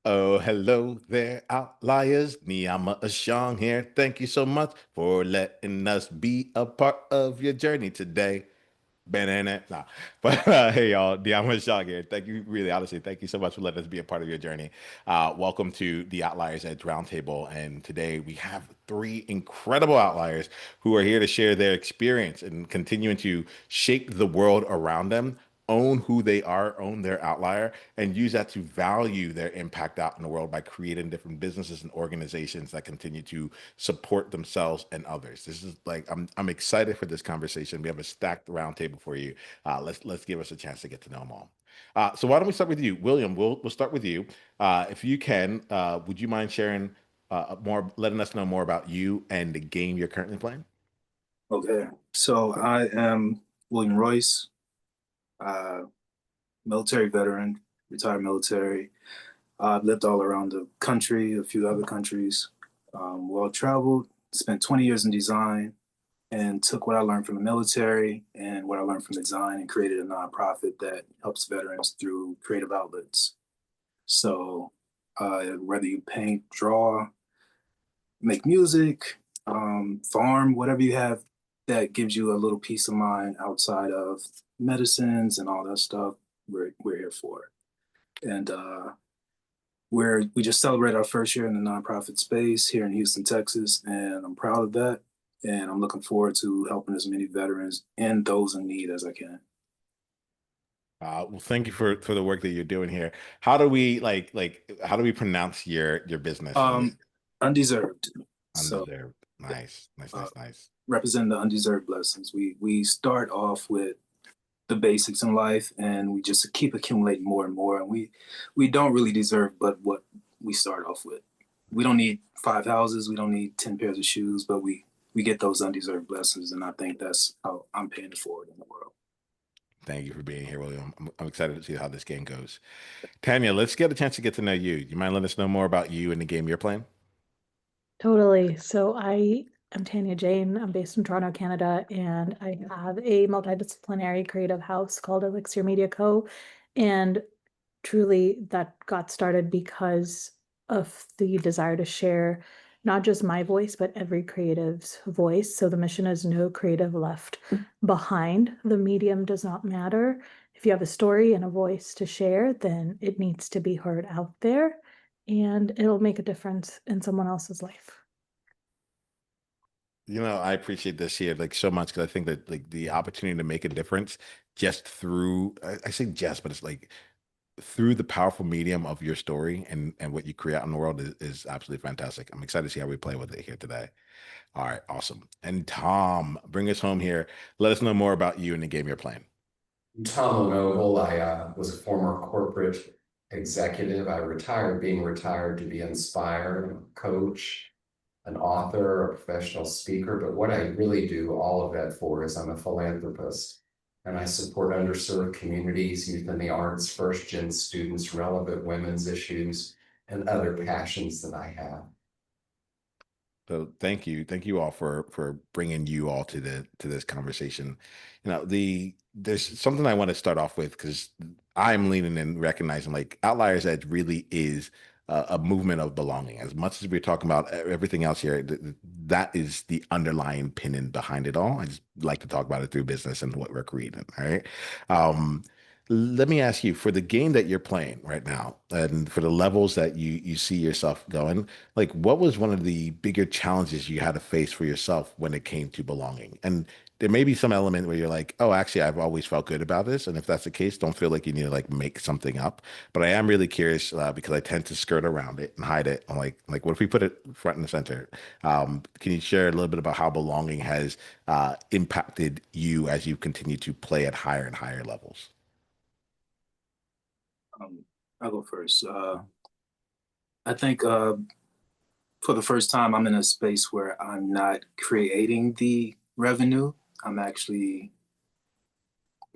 Oh, hello there, outliers. Niiamah Ashong here. Thank you so much for letting us be a part of your journey today. Banana. Nah. But hey, y'all, Niiamah Ashong here. Thank you, really, honestly, thank you so much for letting us be a part of your journey. Welcome to the Outliers Edge Roundtable. And today we have three incredible outliers who are here to share their experience and continuing to shape the world around them, own who they are, own their outlier, and use that to value their impact out in the world by creating different businesses and organizations that continue to support themselves and others. This is like I'm excited for this conversation. We have a stacked roundtable for you. Let's give us a chance to get to know them all. So why don't we start with you, William? We'll start with you. If you can, would you mind sharing more, letting us know more about you and the game you're currently playing? Okay, so I am William Royce, uh, military veteran, retired military. I've lived all around the country, a few other countries, well traveled, spent 20 years in design, and took what I learned from the military and what I learned from design and created a nonprofit that helps veterans through creative outlets. So, whether you paint, draw, make music, farm, whatever you have that gives you a little peace of mind outside of medicines and all that stuff, we're here for it. And we just celebrated our first year in the nonprofit space here in Houston, Texas, and I'm proud of that. And I'm looking forward to helping as many veterans and those in need as I can. Well, thank you for the work that you're doing here. How do we how do we pronounce your business? Um, Undeserved. So Undeserved. Nice, nice, uh, nice, nice. represent the undeserved blessings. We start off with the basics in life and we just keep accumulating more and more, and we don't really deserve but what we start off with. We don't need 5 houses, we don't need 10 pairs of shoes, but we get those undeserved blessings, and I think that's how I'm paying it forward in the world. Thank you for being here, William. I'm excited to see how this game goes. Tanya, let's get a chance to get to know you. You mind letting us know more about you and the game you're playing? Totally. So I am Tanya Jane. I'm based in Toronto, Canada, and I have a multidisciplinary creative house called Elixir Media Co. And truly, that got started because of the desire to share not just my voice, but every creative's voice. So the mission is no creative left behind. The medium does not matter. If you have a story and a voice to share, then it needs to be heard out there and it'll make a difference in someone else's life. I appreciate this here like so much because I think that like the opportunity to make a difference just through I say just, but it's like through the powerful medium of your story and what you create in the world is absolutely fantastic. I'm excited to see how we play with it here today. All right, awesome. And Tom, bring us home here. Let us know more about you and the game you're playing. Tom LeNoble. I was a former corporate executive. I retired, being retired to be inspired. I'm a coach, an author, a professional speaker. But what I really do all of that for is I'm a philanthropist. And I support underserved communities, youth in the arts, first-gen students, relevant women's issues, and other passions that I have. So thank you all for bringing you all to this conversation. There's something I want to start off with because I'm leaning and recognizing like Outliers Edge really is a movement of belonging. As much as we're talking about everything else here, that is the underlying pinning behind it all. I just like to talk about it through business and what we're creating. All right. Um, Let me ask you for the game that you're playing right now and for the levels that you see yourself going, like what was one of the bigger challenges you had to face for yourself when it came to belonging? And there may be some element where you're like, oh, actually, I've always felt good about this. And if that's the case, don't feel like you need to like make something up. But I am really curious because I tend to skirt around it and hide it. I'm like, what if we put it front and center? Can you share a little bit about how belonging has impacted you as you continue to play at higher and higher levels? I'll go first. I think for the first time, I'm in a space where I'm not creating the revenue. I'm actually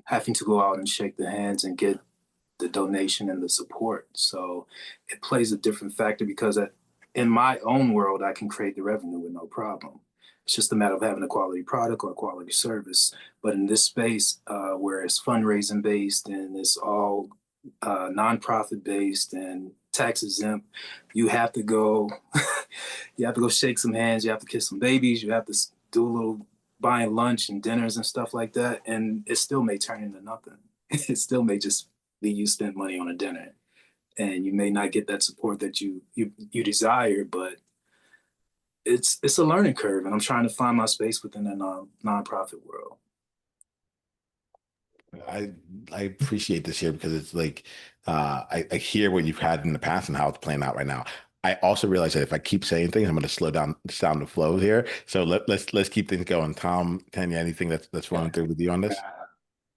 having to go out and shake the hands and get the donation and the support. So it plays a different factor because in my own world, I can create the revenue with no problem. It's just a matter of having a quality product or a quality service. But in this space where it's fundraising based and it's all nonprofit based and tax exempt. You have to go, you have to go shake some hands. You have to kiss some babies. You have to do a little buying lunch and dinners and stuff like that. And it still may turn into nothing. It still may just be you spent money on a dinner, and you may not get that support that you desire. But it's a learning curve, and I'm trying to find my space within the nonprofit world. I I appreciate this here because it's like I hear what you've had in the past and how it's playing out right now. I also realize that if I keep saying things, I'm going to slow down the flow here. So let's keep things going. Tom, Tanya, anything that's running through with you on this?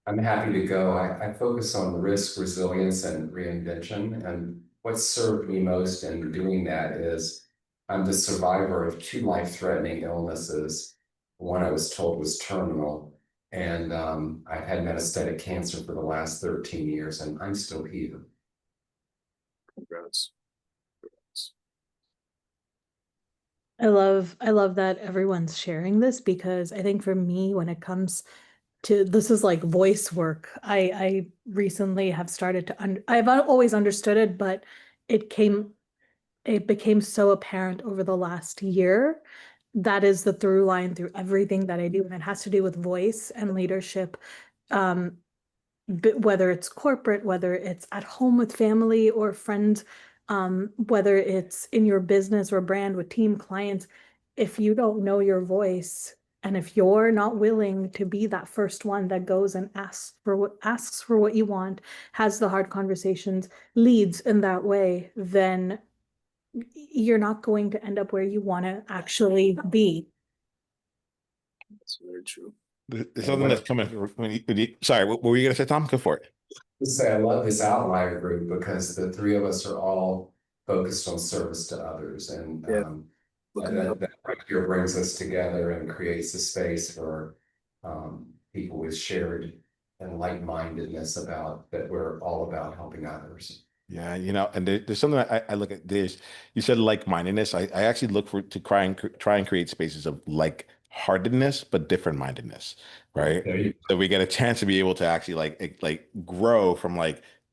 I'm happy to go. I focus on risk, resilience, and reinvention. And what served me most in doing that is I'm the survivor of 2 life-threatening illnesses. One I was told was terminal, and I've had metastatic cancer for the last 13 years, and I'm still here. Congrats. I love that everyone's sharing this, because I think for me, when it comes to, this is like voice work. I recently have started to I've always understood it, but it became so apparent over the last year. That is the through line through everything that I do, and it has to do with voice and leadership. Whether it's corporate, whether it's at home with family or friends, whether it's in your business or brand with team clients, if you don't know your voice, and if you're not willing to be that first one that goes and asks for what you want, has the hard conversations, leads in that way, then you're not going to end up where you want to actually be. That's very true. There's something that's coming sorry, what were you going to say, Tom? Go for it. To say I love this outlier group because the 3 of us are all focused on service to others, and that right here brings us together and creates a space for people with shared and like-mindedness about that. We're all about helping others. Yeah, and there's something I look at. You said like-mindedness. I actually look to try and create spaces of like-heartedness, but different-mindedness, right? So we get a chance to be able to actually like grow from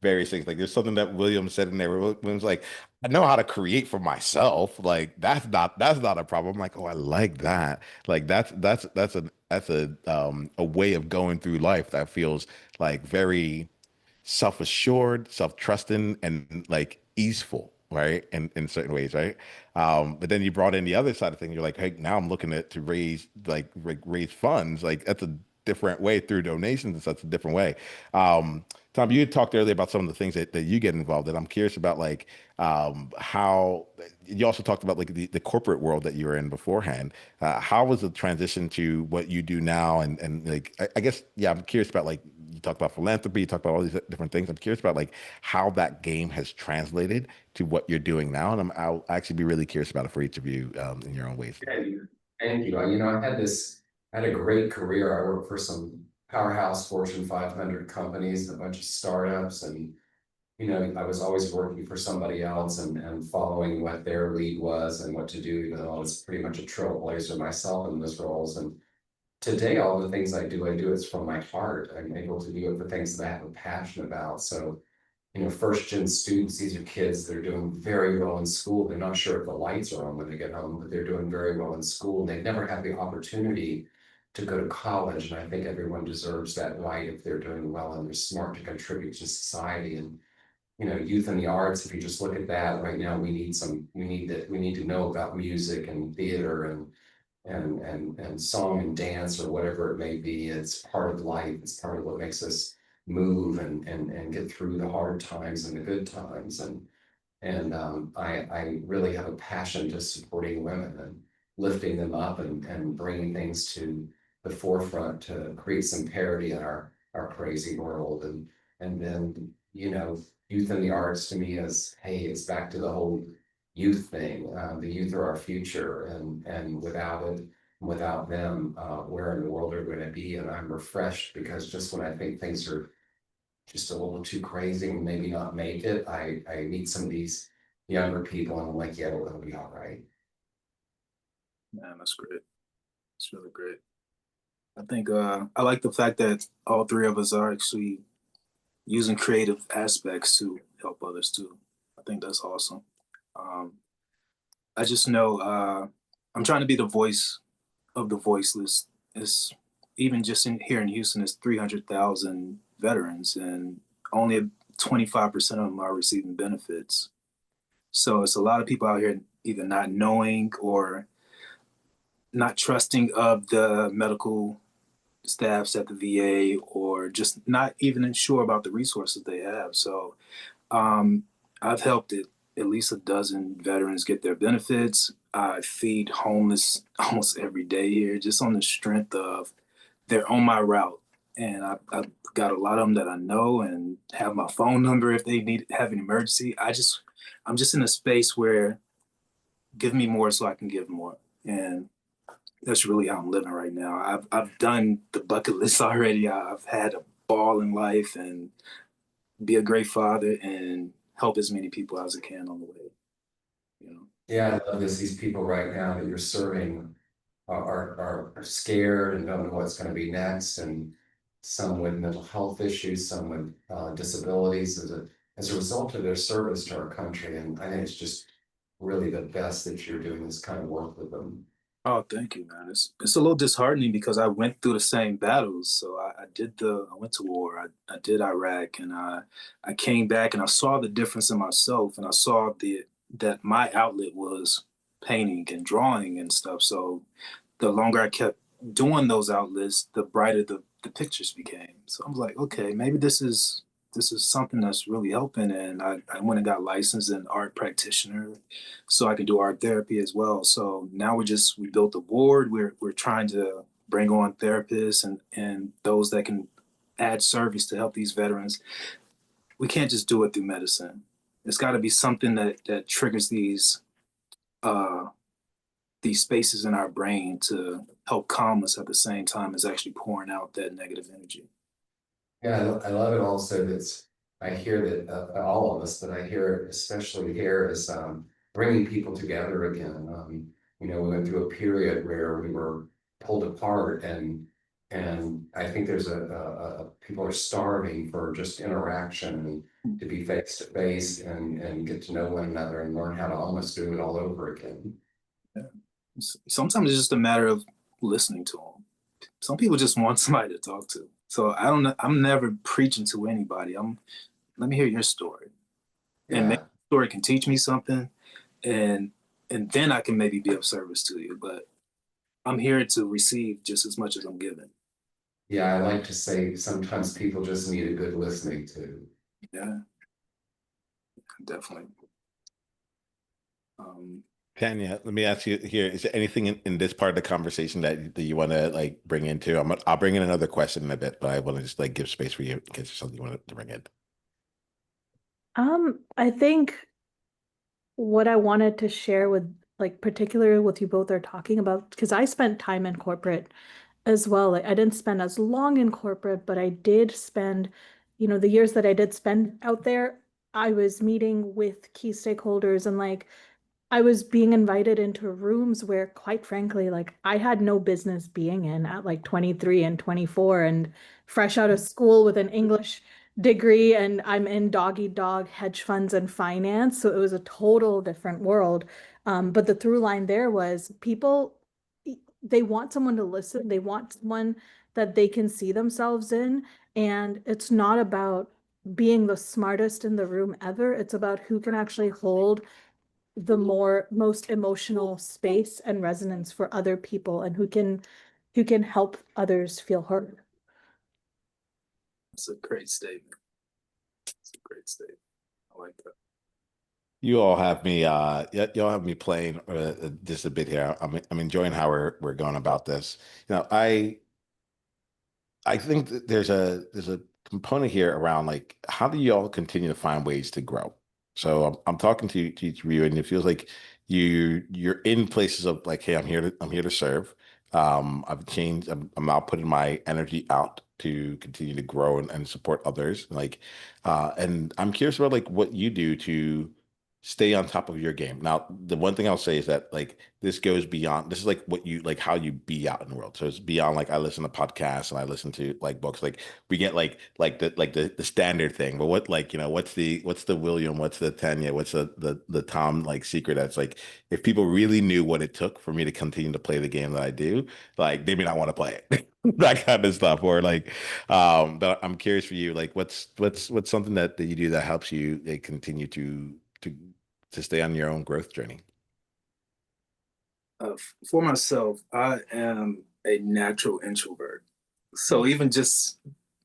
various things. Like there's something that William said in there. William's like, I know how to create for myself. Like that's not a problem. I'm like, oh, I like that. Like that's a way of going through life that feels like very self-assured, self-trusting, and easeful, right? In certain ways, right? But then you brought in the other side of things. You're like, hey, now I'm looking to raise raise funds. Like that's a different way through donations and such a different way. Tom, you had talked earlier about some of the things that you get involved in. I'm curious about how you also talked about the corporate world that you were in beforehand. How was the transition to what you do now? And I guess, yeah, I'm curious about you talk about philanthropy, you talk about all these different things. I'm curious about how that game has translated to what you're doing now. And I'll actually be really curious about it for each of you in your own ways. Thank you. I had a great career. I worked for some powerhouse Fortune 500 companies, a bunch of startups, and I was always working for somebody else and following what their lead was and what to do, even though I was pretty much a trailblazer myself in those roles. And today, all the things I do it's from my heart. I'm able to do it for things that I have a passion about. So, first gen students, these are kids that are doing very well in school. They're not sure if the lights are on when they get home, but they're doing very well in school. They've never had the opportunity to go to college. And I think everyone deserves that right if they're doing well and they're smart to contribute to society. And youth in the arts, if you just look at that right now, we need to know about music and theater and song and dance or whatever it may be. It's part of life. It's part of what makes us move and get through the hard times and the good times. And I really have a passion to supporting women and lifting them up and bringing things to the forefront to create some parity in our crazy world. And then, youth in the arts to me is, hey, it's back to the whole youth thing. The youth are our future, and without them, where in the world are we going to be? And I'm refreshed because just when I think things are just a little too crazy and maybe not make it, I meet some of these younger people and I'm like, yeah, we're going to be all right. Man, that's great. It's really great. I think I like the fact that all 3 of us are actually using creative aspects to help others too. I think that's awesome. I just know I'm trying to be the voice of the voiceless. It's even just here in Houston, it's 300,000 veterans, and only 25% of them are receiving benefits. So it's a lot of people out here either not knowing or not trusting of the medical staffs at the VA, or just not even sure about the resources they have. So um, I've helped at least a dozen veterans get their benefits. I feed homeless almost every day here, just on the strength of they're on my route. And I've got a lot of them that I know and have my phone number if they have an emergency. I'm just in a space where give me more so I can give more. And that's really how I'm living right now. I've done the bucket list already. I've had a ball in life and be a great father and help as many people as I can on the way. You know. Yeah, I love this. These people right now that you're serving are scared and don't know what's going to be next, and some with mental health issues, some with disabilities as a result of their service to our country. And I think it's just really the best that you're doing this kind of work with them. Oh, thank you, man. It's a little disheartening because I went through the same battles. So I went to war. I did Iraq, and I came back and I saw the difference in myself, and I saw that my outlet was painting and drawing and stuff. So the longer I kept doing those outlets, the brighter the pictures became. So I was like, okay, maybe this is something that's really helping. And I went and got licensed in art practitioner so I can do art therapy as well. So now we built a board. We're trying to bring on therapists and those that can add service to help these veterans. We can't just do it through medicine. It's got to be something that triggers uh, these spaces in our brain to help calm us at the same time as actually pouring out that negative energy. Yeah, I love it also that's, I hear that all of us, but I hear it especially here is bringing people together again. We went through a period where we were pulled apart, and I think there's people are starving for just interaction and to be face to face and get to know one another and learn how to almost do it all over again. Yeah. Sometimes it's just a matter of listening to them. Some people just want somebody to talk to. So I don't know. I'm never preaching to anybody. Let me hear your story, and maybe Yeah. the story can teach me something, and then I can maybe be of service to you. But I'm here to receive just as much as I'm giving. Yeah, I like to say sometimes people just need a good listening to. Yeah, definitely. Um, Tanya, let me ask you here: is there anything in this part of the conversation that you want to like bring into? I'll bring in another question in a bit, but I want to just like give space for you in case there's something you want to bring in. I think what I wanted to share with, like, particularly what you both are talking about, because I spent time in corporate as well. Like, I didn't spend as long in corporate, but I did spend, the years that I did spend out there, I was meeting with key stakeholders, and like I was being invited into rooms where, quite frankly, like I had no business being in at like 23 and 24 and fresh out of school with an English degree, and I'm in dog eat dog hedge funds and finance. So it was a total different world. But the through line there was people, they want someone to listen, they want someone that they can see themselves in. And it's not about being the smartest in the room ever. It's about who can actually hold the most emotional space and resonance for other people, and who can help others feel heard. that's a great statement. It's a great statement. I like that. You all have me, y'all have me playing just a bit here. I'm enjoying how we're going about this. I think that there's a component here around like how do y'all continue to find ways to grow? So I'm talking to each of you, and it feels like you're in places of like, hey, I'm here to serve. I've changed. I'm now putting my energy out to continue to grow and support others. And I'm curious about like what you do to stay on top of your game. Now, the one thing I'll say is that like this goes beyond, this is like what you like how you be out in the world. So it's beyond like I listen to podcasts and I listen to like books. Like we get the standard thing. But what like, what's the William, what's the Tanya, what's the Tom like secret that's like if people really knew what it took for me to continue to play the game that I do, like they may not want to play it. That kind of stuff. Or like but I'm curious for you, like what's something that you do that helps you like, continue to stay on your own growth journey? For myself, I am a natural introvert. So even just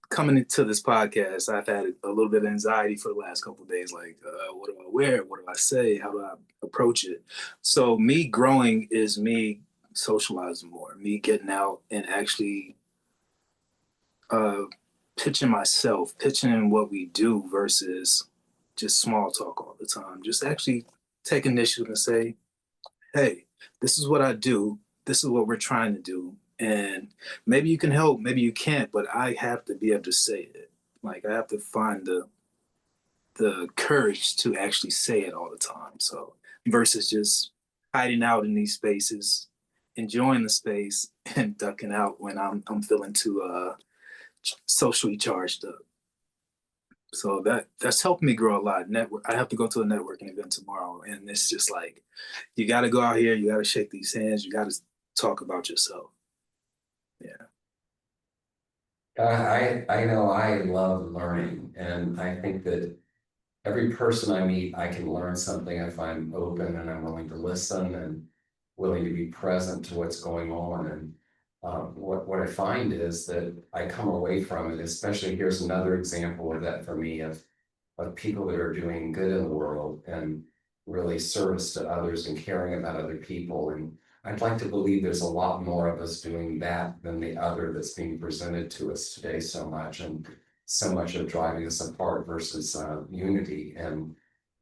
coming into this podcast, I've had a little bit of anxiety for the last couple of days. Like, what do I wear? What do I say? How do I approach it? So me growing is me socializing more, me getting out and actually uh, pitching myself, pitching in what we do versus just small talk all the time. Just actually take initiative and say, hey, this is what I do. This is what we're trying to do. And maybe you can help, maybe you can't, but I have to be able to say it. Like I have to find the courage to actually say it all the time. So versus just hiding out in these spaces, enjoying the space and ducking out when I'm feeling too socially charged up. So that's helped me grow a lot. Network. I have to go to a networking event tomorrow, and it's just like you got to go out here. You got to shake these hands. You got to talk about yourself. Yeah. I know I love learning, and I think that every person I meet, I can learn something if I'm open and I'm willing to listen and willing to be present to what's going on. And what I find is that I come away from it, especially here's another example of that for me of people that are doing good in the world and really service to others and caring about other people. And I'd like to believe there's a lot more of us doing that than the other that's being presented to us today so much. And so much of driving us apart versus unity. And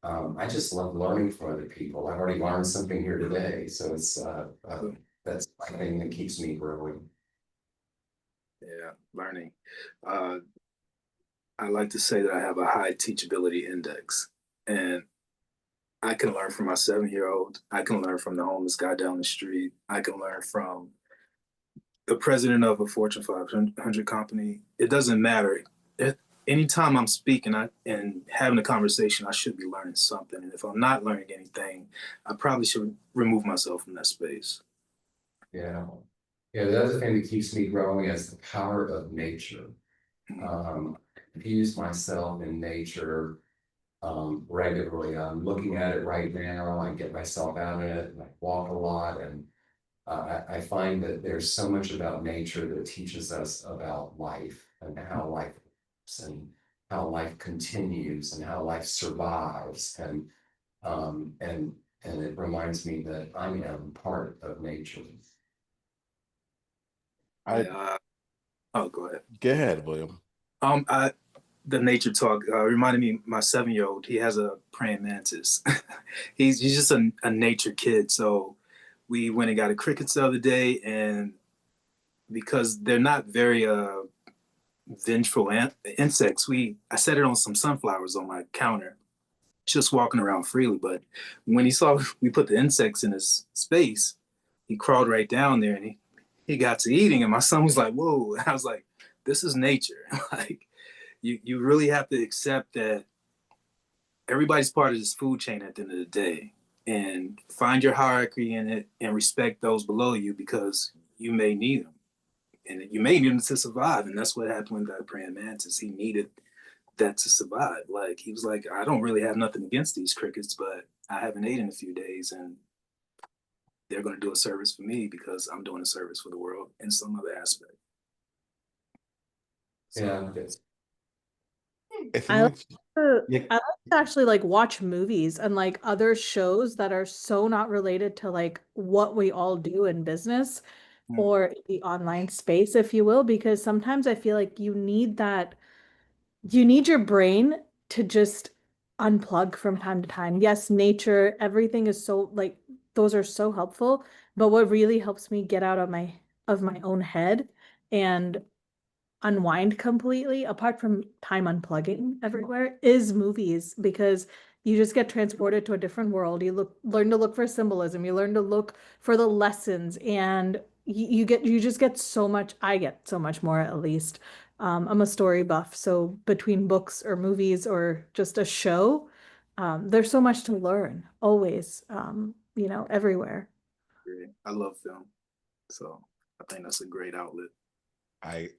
I just love learning from other people. I've already learned something here today. So that's my thing that keeps me growing. Yeah, learning. Uh, I like to say that I have a high teachability index, and I can learn from my 7-year-old. I can learn from the homeless guy down the street. I can learn from the president of a Fortune 500 company. It doesn't matter. Anytime I'm speaking and having a conversation, I should be learning something. And if I'm not learning anything, I probably should remove myself from that space. Yeah. Yeah, the other thing that keeps me growing is the power of nature. I've used myself in nature regularly. I'm looking at it right now. I get myself out in it and I walk a lot. And I find that there's so much about nature that teaches us about life and how life works and how life continues and how life survives. And it reminds me that I am part of nature. I Oh, go ahead. Go ahead, William. The nature talk reminded me. My 7-year-old, he has a praying mantis. he's just a nature kid. So we went and got a crickets the other day, and because they're not very vengeful insects, I set it on some sunflowers on my counter, just walking around freely. But when he saw we put the insects in his space, he crawled right down there and he got to eating. And my son was like, "Whoa!" I was like, "This is nature." Like you really have to accept that everybody's part of this food chain at the end of the day, and find your hierarchy in it and respect those below you because you may need them. And you may need them to survive. And that's what happened with that praying mantis. He needed that to survive. Like he was like, I don't really have nothing against these crickets, but I haven't ate in a few days, and they're going to do a service for me because I'm doing a service for the world in some other aspect. So, Yeah. I like Yeah. I like to actually like watch movies and like other shows that are so not related to like what we all do in business or the online space, if you will, because sometimes I feel like you need your brain to just unplug from time to time. Yes, nature, everything is so like those are so helpful, but what really helps me get out of my own head and unwind completely, apart from time unplugging everywhere, is movies because you just get transported to a different world. You learn to look for symbolism. You learn to look for the lessons, and you just get so much. I get so much more, at least. I'm a story buff, so between books or movies or just a show, there's so much to learn always, everywhere. I love film, so I think that's a great outlet.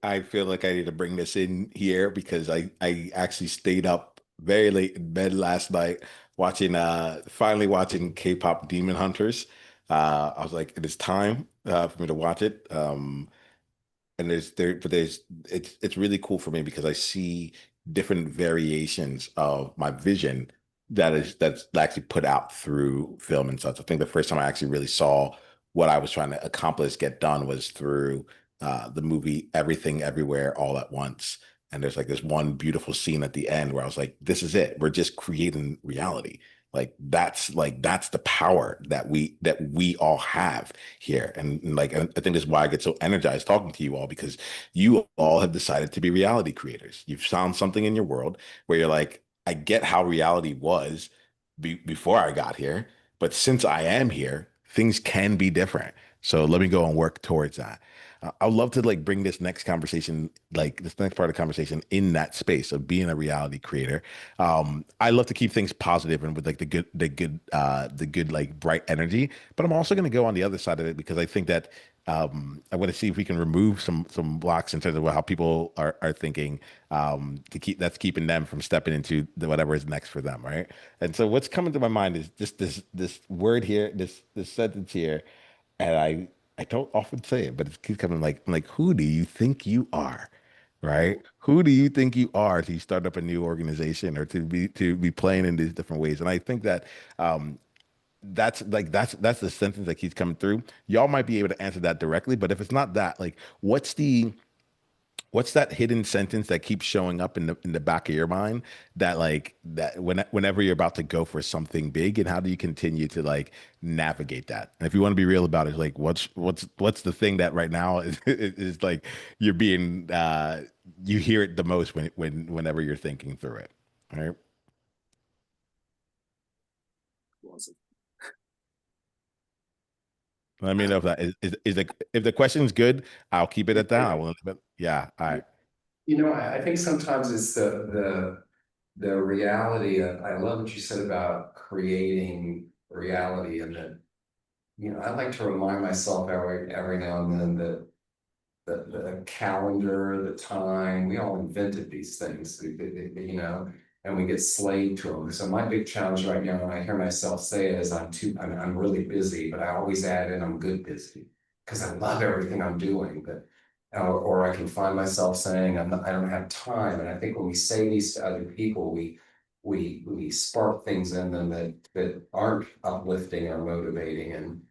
I feel like I need to bring this in here because I actually stayed up very late in bed last night watching finally watching K-pop Demon Hunters. I was like, it is time for me to watch it. And there's it's really cool for me because I see different variations of my vision that's actually put out through film and such. I think the first time I actually really saw what I was trying to accomplish get done was through the movie Everything Everywhere All at Once. And there's like this one beautiful scene at the end where I was like, this is it. We're just creating reality. That's the power that we all have here. And like, I think that's why I get so energized talking to you all, because you all have decided to be reality creators. You've found something in your world where you're like, I get how reality was before I got here, but since I am here, things can be different. So let me go and work towards that. I'd love to like bring this next conversation, like this next part of the conversation, in that space of being a reality creator. I love to keep things positive and with like the good like bright energy. But I'm also going to go on the other side of it because I think that I want to see if we can remove some blocks in terms of how people are thinking, to keep that's keeping them from stepping into whatever is next for them, right? And so what's coming to my mind is just this word here, this sentence here, and I don't often say it, but it keeps coming like, who do you think you are? Right? Who do you think you are to start up a new organization or to be playing in these different ways? And I think that that's the sentence that keeps coming through. Y'all might be able to answer that directly, but if it's not that, like, what's that hidden sentence that keeps showing up in the back of your mind that like that whenever you're about to go for something big, and how do you continue to like navigate that? And if you want to be real about it, like what's the thing that right now is like you're being you hear it the most whenever you're thinking through it. All right. Let me know if that is if the question's good, I'll keep it at that. I will, but yeah, all right. I think sometimes it's the reality of, I love what you said about creating reality, and that, I like to remind myself every now and then that the calendar, the time, we all invented these things, and we get slaved to them. So my big challenge right now, when I hear myself say it, is I'm really busy, but I always add in I'm good busy because I love everything I'm doing. But or I can find myself saying I don't have time. And I think when we say these to other people, we spark things in them that aren't uplifting or motivating. And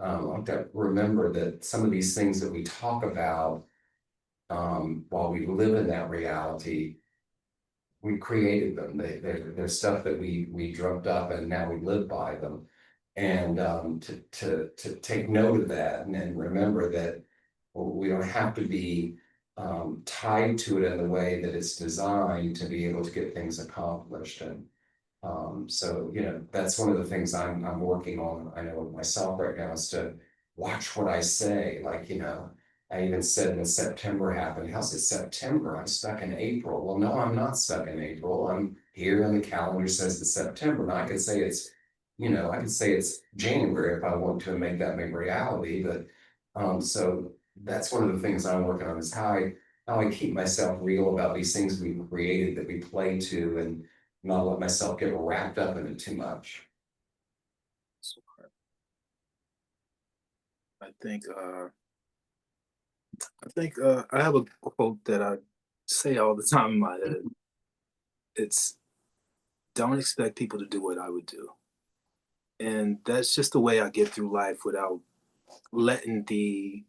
I've got to remember that some of these things that we talk about, while we live in that reality, we created them. They're stuff that we dreamt up, and now we live by them. And to take note of that, and then remember that we don't have to be tied to it in the way that it's designed to be able to get things accomplished. And so, that's one of the things I'm working on. I know with myself right now is to watch what I say. Like, I even said when September happened, how's it September? I'm stuck in April. Well, no, I'm not stuck in April. I'm here on the calendar says it's September. Now I could say it's January if I want to make that my reality. But so that's one of the things I'm working on, is how I keep myself real about these things we've created that we play to, and not let myself get wrapped up in it too much. I think I have a quote that I say all the time in my head. It's, don't expect people to do what I would do. And that's just the way I get through life without letting the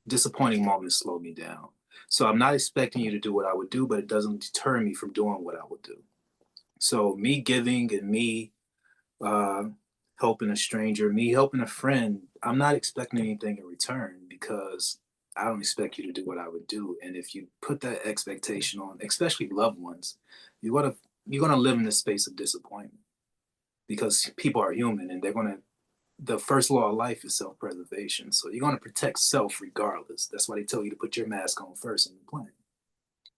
disappointing moments slow me down. So I'm not expecting you to do what I would do, but it doesn't deter me from doing what I would do. So me giving and me uh, helping a stranger, me helping a friend, I'm not expecting anything in return, because I don't expect you to do what I would do. And if you put that expectation on, especially loved ones, you're gonna live in this space of disappointment. because people are human and the first law of life is self-preservation. So you're going to protect self regardless. That's why they tell you to put your mask on first in the plane.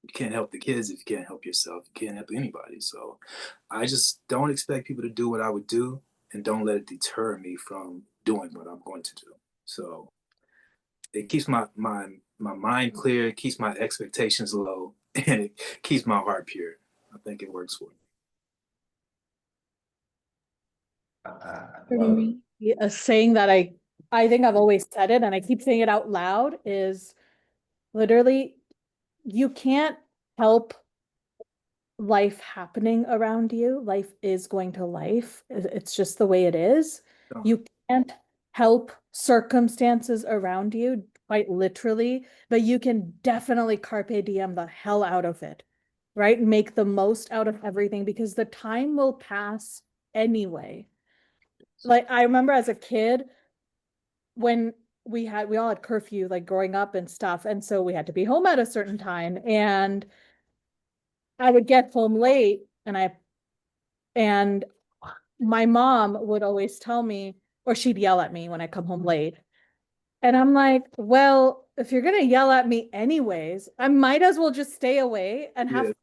You can't help the kids if you can't help yourself. You can't help anybody. So I just don't expect people to do what I would do, and don't let it deter me from doing what I'm going to do. So it keeps my mind clear, it keeps my expectations low, and it keeps my heart pure. I think it works for me. For me, a saying that I think I've always said it and I keep saying it out loud is literally, you can't help life happening around you. Life is going to life. It's just the way it is. So, You can't help circumstances around you, quite literally, but you can definitely carpe diem the hell out of it, right? Make the most out of everything because the time will pass anyway. Like I remember as a kid when we all had curfew like growing up and stuff, and so we had to be home at a certain time, and I would get home late and my mom would always tell me, or she'd yell at me when I come home late. And I'm like, well, if you're gonna yell at me anyways, I might as well just stay away and yeah, have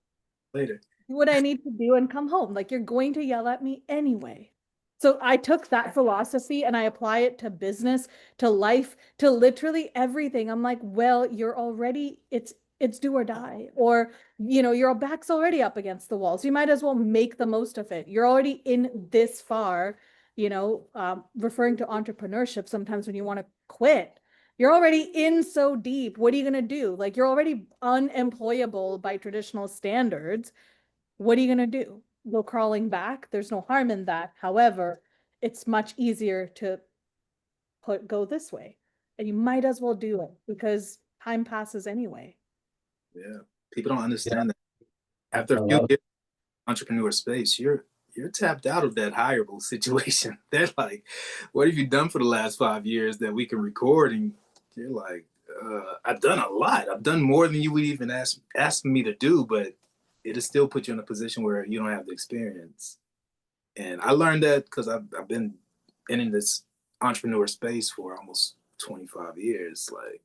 later. do what I need to do and come home. Like you're going to yell at me anyway. So I took that philosophy and I apply it to business, to life, to literally everything. I'm like, well, you're already, it's do or die. Or, your back's already up against the wall. So you might as well make the most of it. You're already in this far, referring to entrepreneurship sometimes when you want to quit. You're already in so deep. What are you going to do? Like you're already unemployable by traditional standards. What are you going to do? Go crawling back? There's no harm in that. However, it's much easier to go this way. And you might as well do it because time passes anyway. Yeah, people don't Yeah, understand that after a I few love years in entrepreneur space, you're tapped out of that hireable situation. They're like, what have you done for the last 5 years that we can record? And you're like, I've done a lot. I've done more than you would even ask me to do, but it has still put you in a position where you don't have the experience. And I learned that because I've been in this entrepreneur space for almost 25 years. Like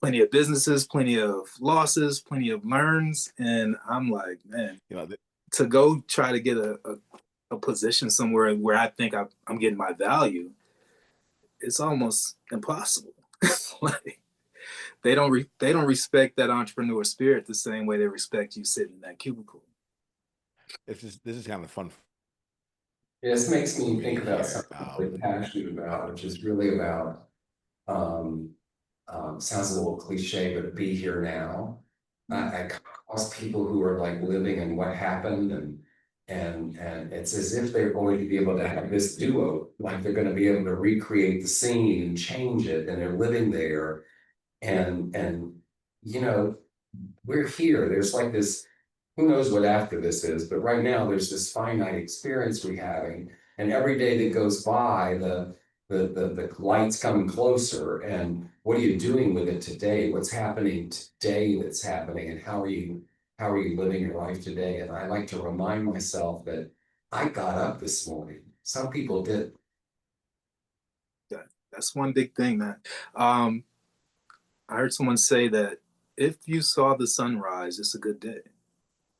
plenty of businesses, plenty of losses, plenty of learns. And I'm like, man, to go try to get a position somewhere where I think I'm getting my value, it's almost impossible. Like they don't respect that entrepreneur spirit the same way they respect you sitting in that cubicle. This is kind of fun this makes for me me think about here. something I'm really passionate about, which is really about um, sounds a little cliche, but be here now. I come across people who are like living in what happened, and it's as if they're going to be able to have this duo, like they're going to be able to recreate the scene and change it, and they're living there, and you know, we're here. There's like this, who knows what after this is, but right now there's this finite experience we're having. And every day that goes by, the light's coming closer. And what are you doing with it today? What's happening today that's happening? And how are you living your life today? And I like to remind myself that I got up this morning. Some people did. That's one big thing, man. Um, I heard someone say that if you saw the sun rise, it's a good day.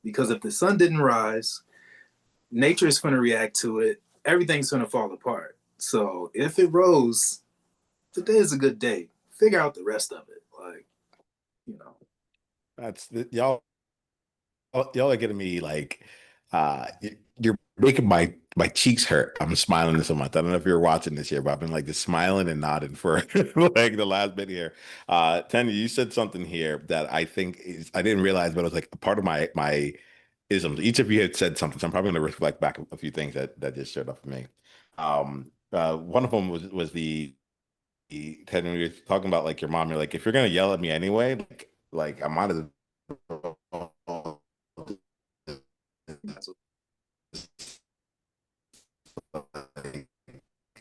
Because if the sun didn't rise, nature is going to react to it. Everything's going to fall apart. So if it rose, today is a good day. Figure out the rest of it. Like, you know. Y'all are getting me like you're making my cheeks hurt. I'm smiling this month. I don't know if you're watching this here, but I've been like just smiling and nodding for like the last bit here. Tanya, you said something here that I think is I didn't realize, but it was like a part of my isms. Each of you had said something, so I'm probably gonna reflect back a few things that just showed up for me. One of them was Tanya, when you're talking about like your mom, you're like, if you're gonna yell at me anyway, like I might as well That's what,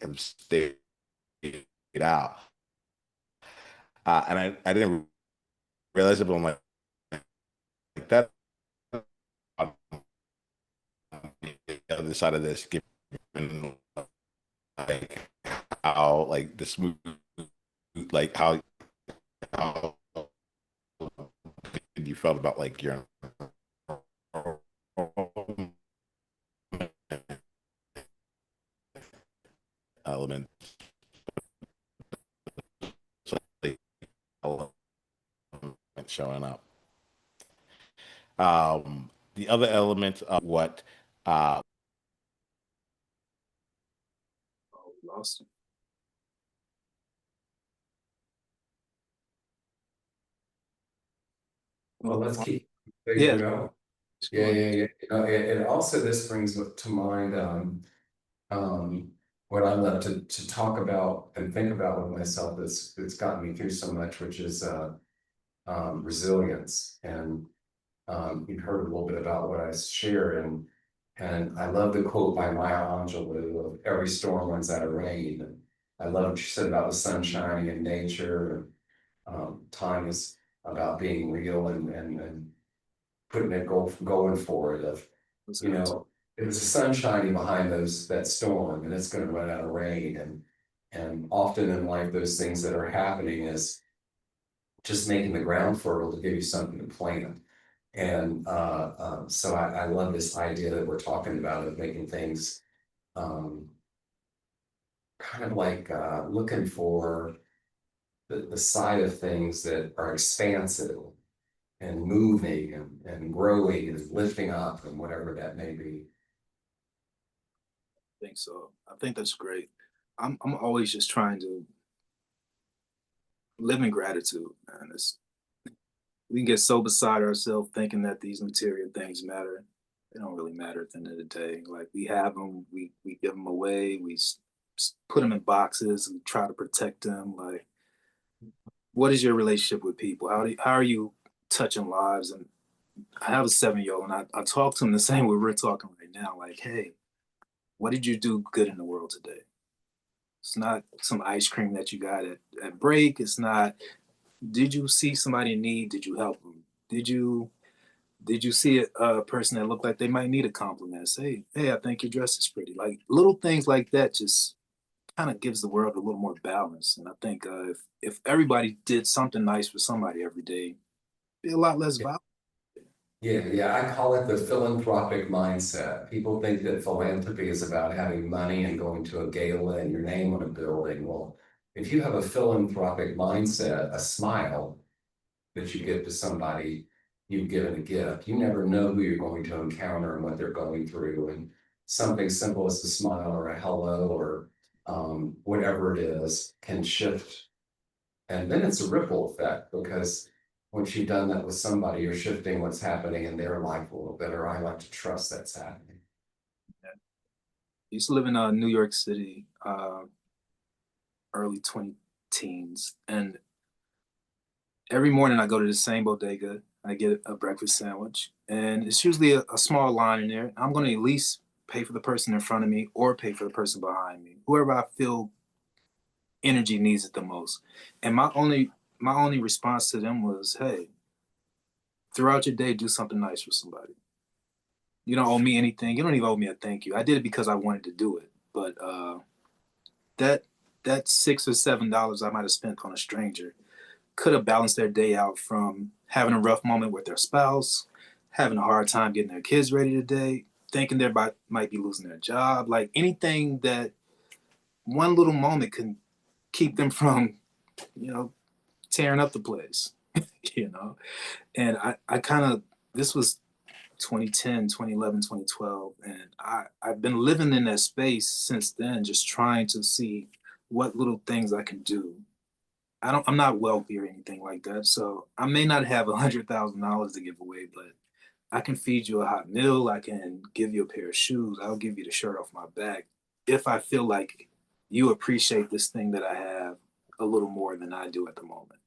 and stay it out. And I didn't realize it, but I'm like that. other side of this, given like how like the smooth, like how you felt about like your element, so like, element showing up. The other element of what Oh, we lost him. Well, let's keep Yeah. going. It's Yeah, going. yeah, yeah. And also this brings to mind what I love to talk about and think about with myself it's gotten me through so much, which is resilience. And you've heard a little bit about what I share, and I love the quote by Maya Angelou of every storm runs out of rain. And I love what you said about the sun shining in nature, and time is about being real and putting it going for it. Of That's you good. know, if it's the sun shining behind that storm, and it's going to run out of rain, and often in life those things that are happening is just making the ground fertile to give you something to plant. And so I love this idea that we're talking about of making things um, kind of like looking for the side of things that are expansive and moving and growing and lifting up and whatever that may be. I think so. I think that's great. I'm always just trying to live in gratitude, man. We can get so beside ourselves thinking that these material things matter. They don't really matter at the end of the day. Like we have them, we give them away, put them in boxes, and try to protect them. Like, what is your relationship with people? How are you touching lives? And I have a 7-year-old, and I talk to him the same way we're talking right now. Like, hey, what did you do good in the world today? It's not some ice cream that you got at break. It's not, did you see somebody in need? Did you help them? Did you see a person that looked like they might need a compliment? Say, hey, I think your dress is pretty. Like little things like that just kind of gives the world a little more balance. And I think if everybody did something nice for somebody every day, it'd be a lot less violent. Yeah, yeah, I call it the philanthropic mindset. People think that philanthropy is about having money and going to a gala and your name on a building. Well, if you have a philanthropic mindset, a smile that you give to somebody, you've given a gift. You never know who you're going to encounter and what they're going through. And something simple as a smile or a hello or whatever it is can shift. And then it's a ripple effect because once you've done that with somebody, you're shifting what's happening in their life a little bit, or I like to trust that's happening. I used to live in New York City, early 20 teens. And every morning I go to the same bodega. I get a breakfast sandwich, and it's usually a small line in there. I'm going to at least pay for the person in front of me or pay for the person behind me, whoever I feel energy needs it the most. And my only response to them was, hey, throughout your day, do something nice for somebody. You don't owe me anything. You don't even owe me a thank you. I did it because I wanted to do it. But that that $6 or $7 I might have spent on a stranger could have balanced their day out from having a rough moment with their spouse, having a hard time getting their kids ready today, thinking they might be losing their job. Like anything that one little moment can keep them from, you know, tearing up the place, you know? And I kind of, this was 2010, 2011, 2012. And I've been living in that space since then, just trying to see what little things I can do. I'm not wealthy or anything like that. So I may not have $100,000 to give away, but I can feed you a hot meal. I can give you a pair of shoes. I'll give you the shirt off my back if I feel like you appreciate this thing that I have a little more than I do at the moment.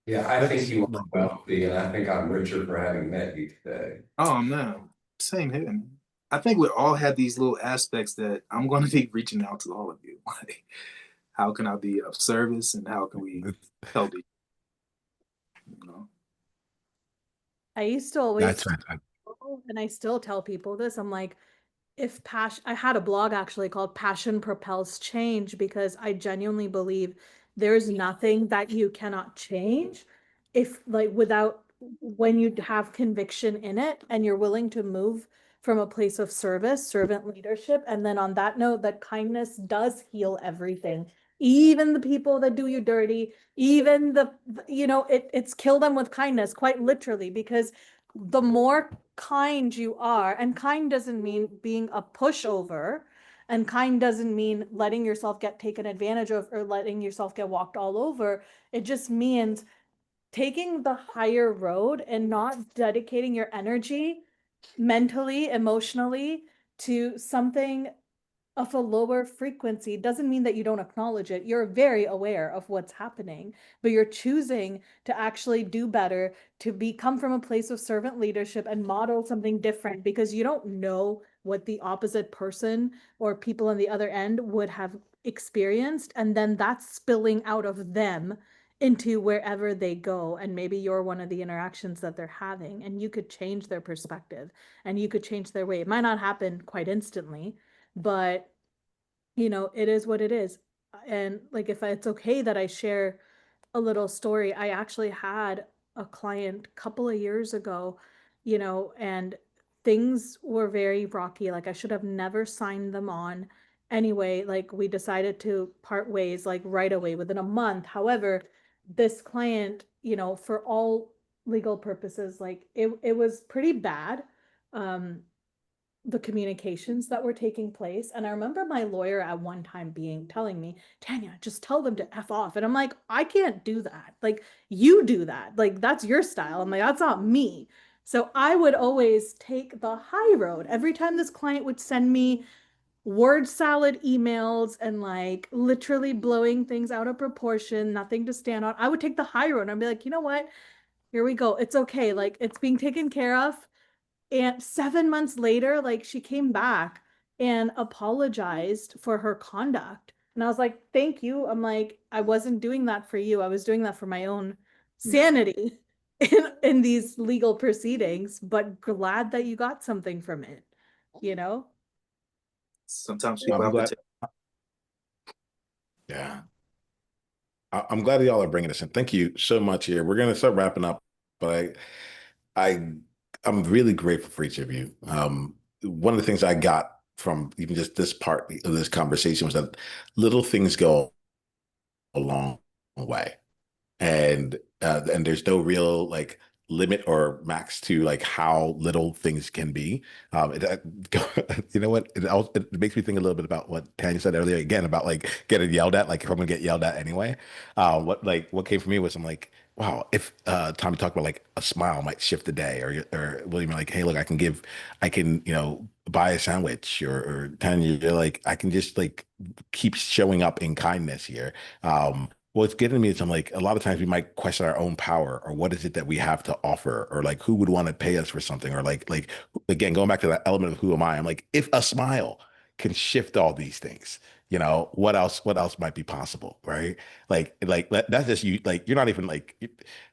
Yeah, I think that's you are wealthy, and I think I'm richer for having met you today. Oh man, same here. Man. I think we all have these little aspects that I'm going to be reaching out to all of you. Like, how can I be of service, and how can we help each? You know, I used to always that's tell people, and I still tell people this. I'm like, if passion, I had a blog actually called Passion Propels Change, because I genuinely believe there's nothing that you cannot change if, like, without, when you have conviction in it and you're willing to move from a place of service, servant leadership. And then on that note, that kindness does heal everything, even the people that do you dirty, even it's kill them with kindness, quite literally, because the more kind you are, and kind doesn't mean being a pushover, and kind doesn't mean letting yourself get taken advantage of or letting yourself get walked all over. It just means taking the higher road and not dedicating your energy mentally, emotionally to something of a lower frequency. Doesn't mean that you don't acknowledge it. You're very aware of what's happening, but you're choosing to actually do better, to come from a place of servant leadership and model something different, because you don't know what the opposite person or people on the other end would have experienced. And then that's spilling out of them into wherever they go. And maybe you're one of the interactions that they're having, and you could change their perspective and you could change their way. It might not happen quite instantly, but it is what it is. And like, if it's okay that I share a little story, I actually had a client a couple of years ago, and things were very rocky. Like, I should have never signed them on anyway. Like, we decided to part ways like right away within a month. However, this client, for all legal purposes, like it was pretty bad. Um, the communications that were taking place. And I remember my lawyer at one time telling me, Tanya, just tell them to F off. And I'm like, I can't do that. Like, you do that. Like, that's your style. I'm like, that's not me. So I would always take the high road. Every time this client would send me word salad emails and like literally blowing things out of proportion, nothing to stand on, I would take the high road and I'd be like, you know what? Here we go. It's okay. Like, it's being taken care of. And 7 months later, like, she came back and apologized for her conduct. And I was like, thank you. I'm like, I wasn't doing that for you. I was doing that for my own sanity in these legal proceedings, but glad that you got something from it, you know? Sometimes people I'm have to glad. take. Yeah. I'm glad that y'all are bringing this in. Thank you so much here. We're going to start wrapping up, but I, I'm really grateful for each of you. One of the things I got from even just this part of this conversation was that little things go a long way. And there's no real like limit or max to like how little things can be. You know what? It makes me think a little bit about what Tanya said earlier again about like getting yelled at. Like, if I'm gonna get yelled at anyway, what came for me was, I'm like, wow, if Tommy talked about like a smile might shift the day, or William, like, hey, look, I can buy a sandwich, or Tanya, you're like, I can just like keep showing up in kindness here. What's getting me is, I'm like, a lot of times we might question our own power, or what is it that we have to offer, or like who would want to pay us for something, or like again, going back to that element of who am I? I'm like, if a smile can shift all these things, what else might be possible, right? That's just you, like, you're not even like,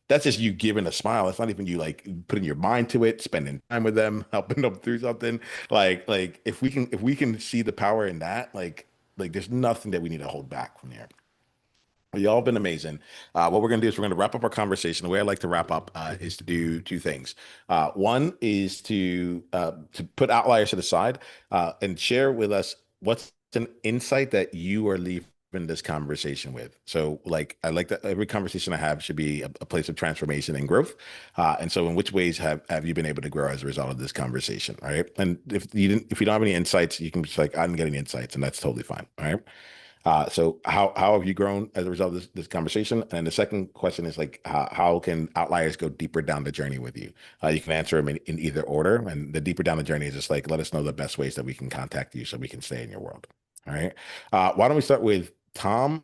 that's just you giving a smile. It's not even you like putting your mind to it, spending time with them, helping them through something. Like if we can see the power in that, like there's nothing that we need to hold back from there. Y'all been amazing. What we're going to do is we're going to wrap up our conversation. The way I like to wrap up is to do two things. One is to put outliers to the side and share with us what's an insight that you are leaving this conversation with. So, like, I like that every conversation I have should be a place of transformation and growth. And so, in which ways have you been able to grow as a result of this conversation? All right. And if you don't have any insights, you can just like, I didn't get any insights, and that's totally fine. All right. So how have you grown as a result of this conversation? And the second question is like, how can outliers go deeper down the journey with you? You can answer them in either order. And the deeper down the journey is just like, let us know the best ways that we can contact you so we can stay in your world. All right. Why don't we start with Tom,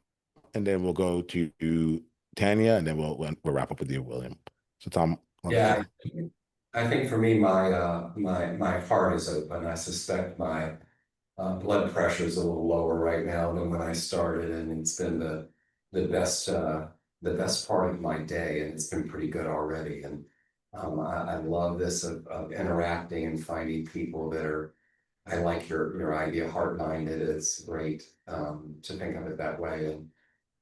and then we'll go to Tanya, and then we'll wrap up with you, William. So Tom. Yeah, I think for me, my heart is open. I suspect my blood pressure is a little lower right now than when I started, and it's been the best part of my day, and it's been pretty good already. And I love this of interacting and finding people that are I like your idea, heart-minded. It's great to think of it that way.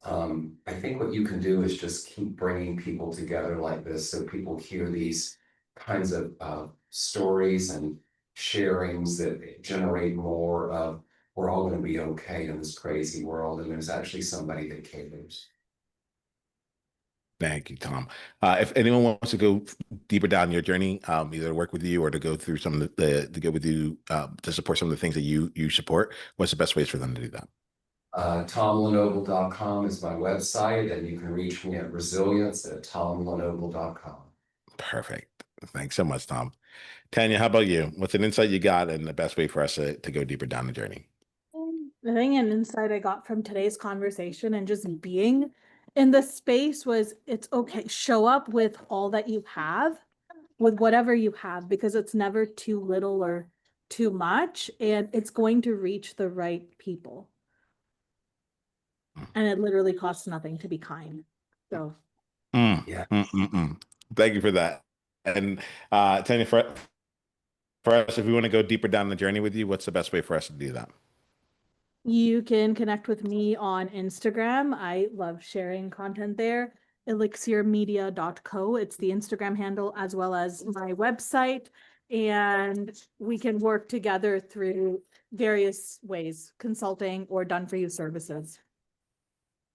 And I think what you can do is just keep bringing people together like this, so people hear these kinds of stories and sharings that generate more of, we're all going to be okay in this crazy world, and there's actually somebody that cares. Thank you, Tom. If anyone wants to go deeper down your journey, either to work with you or to go through some of to go with you to support some of the things that you support, what's the best ways for them to do that? TomLeNoble.com is my website, and you can reach me at resilience@TomLeNoble.com. Perfect. Thanks so much, Tom. Tanya, how about you? What's an insight you got and the best way for us to go deeper down the journey? The thing and insight I got from today's conversation and just being in the space was, it's okay. Show up with all that you have, with whatever you have, because it's never too little or too much, and it's going to reach the right people. And it literally costs nothing to be kind. So Yeah. Thank you for that. And Tanya, for us, if we want to go deeper down the journey with you, what's the best way for us to do that? you can connect with me on Instagram. I love sharing content there. elixirmedia.co. It's the Instagram handle, as well as my website. And we can work together through various ways, consulting or done for you services.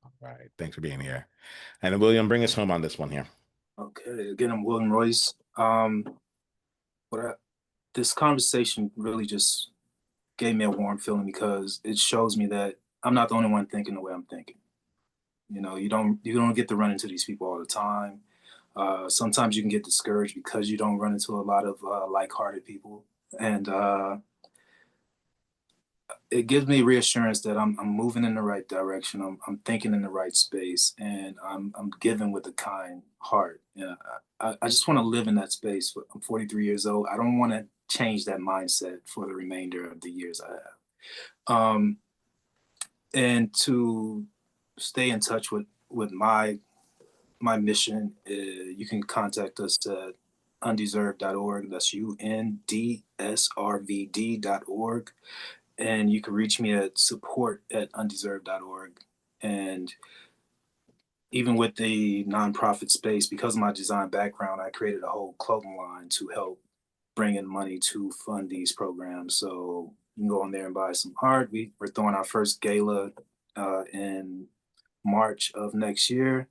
All right. Thanks for being here. And William, bring us home on this one here. Okay, again, I'm William Royce. This conversation really just gave me a warm feeling, because it shows me that I'm not the only one thinking the way I'm thinking. You know, you don't get to run into these people all the time. Sometimes you can get discouraged because you don't run into a lot of like-hearted people, and it gives me reassurance that I'm moving in the right direction. I'm thinking in the right space, and I'm giving with a kind heart. Yeah, I just want to live in that space. I'm 43 years old. I don't want to change that mindset for the remainder of the years I have. And to stay in touch with my mission, you can contact us at undeserved.org. That's UNDSRVD.org. And you can reach me at support@undeserved.org. And even with the nonprofit space, because of my design background, I created a whole clothing line to help bring in money to fund these programs. So you can go on there and buy some art. We're throwing our first gala in March of next year.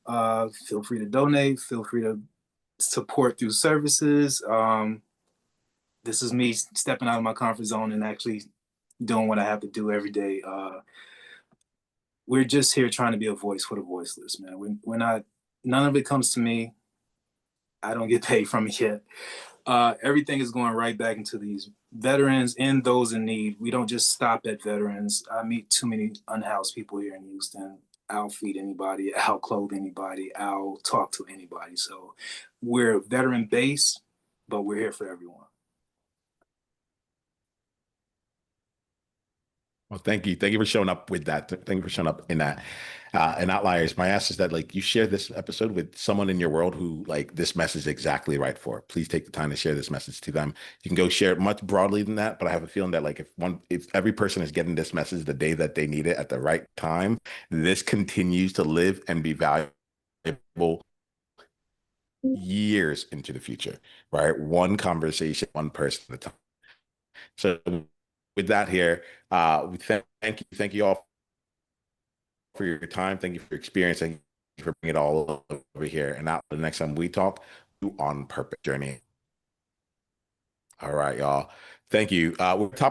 Feel free to donate. Feel free to support through services. This is me stepping out of my comfort zone and actually doing what I have to do every day. We're just here trying to be a voice for the voiceless, man. We're not, none of it comes to me. I don't get paid from it yet. Everything is going right back into these veterans and those in need. We don't just stop at veterans. I meet too many unhoused people here in Houston. I'll feed anybody, I'll clothe anybody, I'll talk to anybody. So we're veteran based, but we're here for everyone. Well, thank you. Thank you for showing up with that. Thank you for showing up in that. And Outliers, my ask is that like you share this episode with someone in your world who like this message is exactly right for. Please take the time to share this message to them. You can go share it much broadly than that, but I have a feeling that like if every person is getting this message the day that they need it at the right time, this continues to live and be valuable years into the future, right? One conversation, one person at a time. So with that here, we thank you all for your time. Thank you for your experience. Thank you for bringing it all over here. And now the next time we talk, on purpose journey. All right, y'all. Thank you. We're top